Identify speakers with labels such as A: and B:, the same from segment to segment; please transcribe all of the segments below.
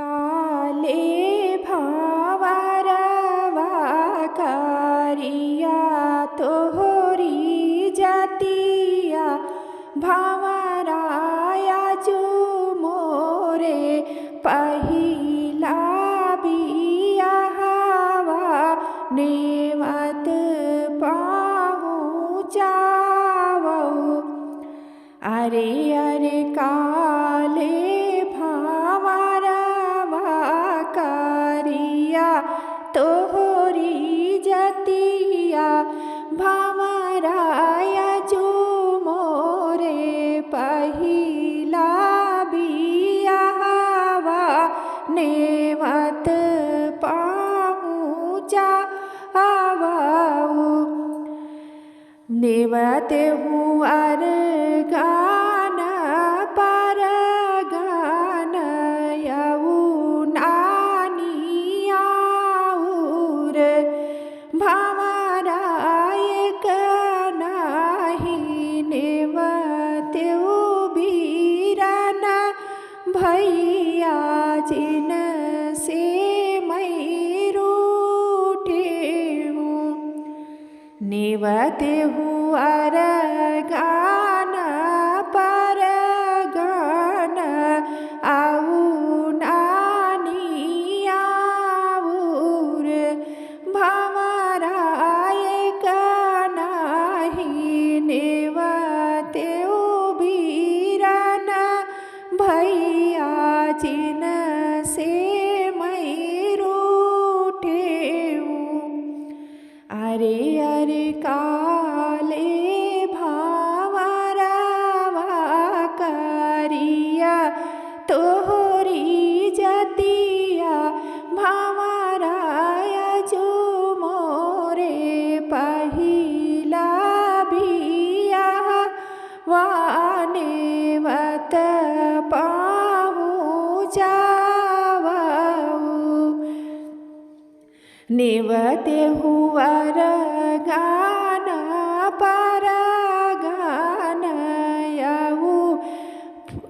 A: काले भावारवा कारिया तोहरी जातिया भावराया जो मोरे पहिला बियाहवा नेवत पहुँचावो। अरे अरे काले भावरवा कारिया तोहरी जतिया भावराया जो मोरे पहिला बियाहवा नेवत पहुँचावो। नेवत हुआर गान पर गान यऊ नानियाऊर भावरायक नाही नेवत बीरन भैया जिन से मैं रूठेऊ। नेवत हुआर गान पर गान आऊ नानियाऊर भावरायक नाही नेवत बीरन भैया जिन से मैं रूठेऊ। अरे अरे काले भावरवा कारिया तोहरी जतिया भावराया जो मोरे पहिला बियाहवा नेवत पहुँचावो। नेवत हुआर गान पर गान यऊ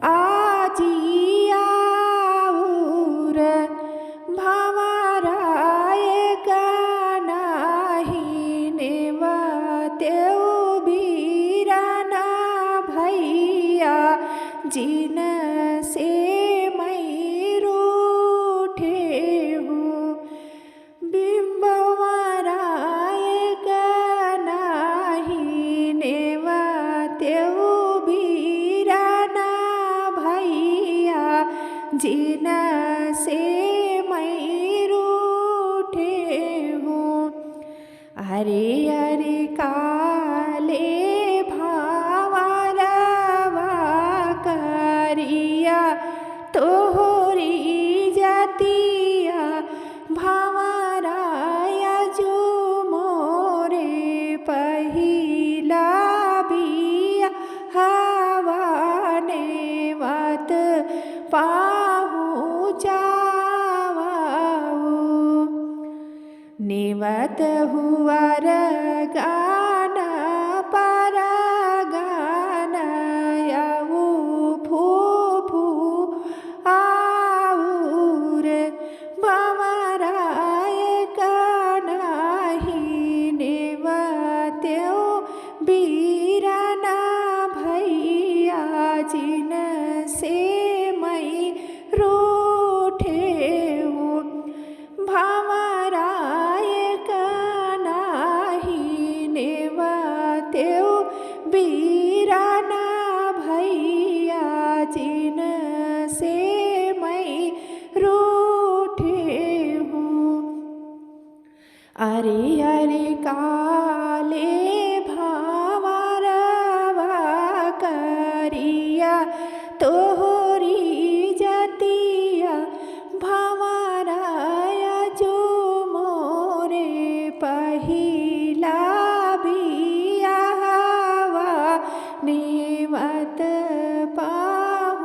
A: आजियाऊर भावरायक नाही नेवत बीरन भैया जिन से मैं रूठेऊ। बिंबवरायक नाही नेवत बीरन भैया जिन से मैं रूठेऊ। अरे अरे काले भावरवा कारिया तोहरी जतिया भावराया जो मोरे पहिला बियाहवा नेवत पहुँचावो। नेवत हुआर गान पर गान यऊ फूफू आऊर भावरायक नाही नेवत बीरन भैया जिन से मैं रूठेऊ। भावरायक नाही नेवत बीरन भैया जिन से मैं रूठेऊ। अरे अरे काले भावरवा कारिया तोहरी जतिया भावराया जो मोरे पहिला बियाहवा नेवत पहुँचावो।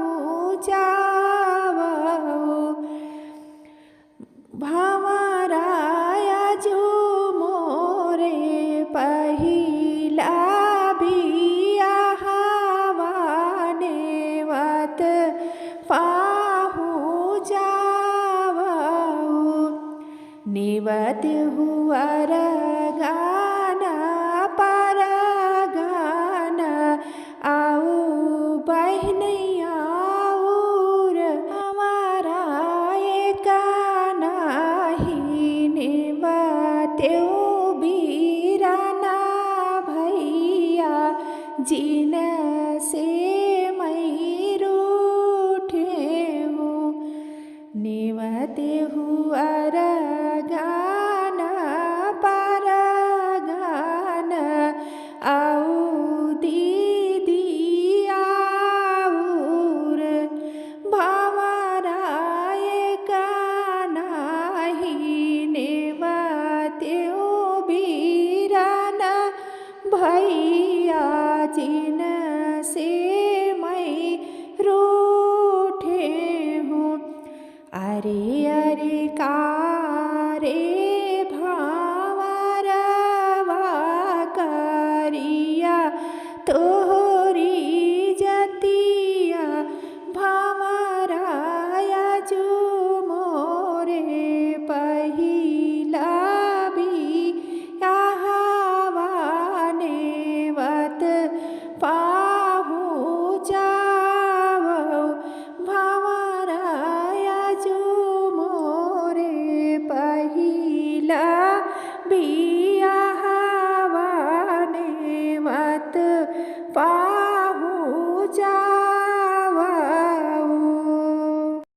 A: भावराया जो मोरे नेवत हुअर गाना पर गाना आओ बहनैया और हमारा एक नाही नेवते बीराना भैया जिन से मैं रूठे हूँ नेवते हुअर गाना पर गाना आओ दीदी आऊर भंवराए नाही नेवते बीराना भैया जिन से मैं रूठे हूँ अरे अरे कारे भावरवा करिया तोहरी जतिया भंवराया जो मोरे पहिला बियाहवा नेवत पाहु जावो भंवराया जो मोरे पहिला बियाहवा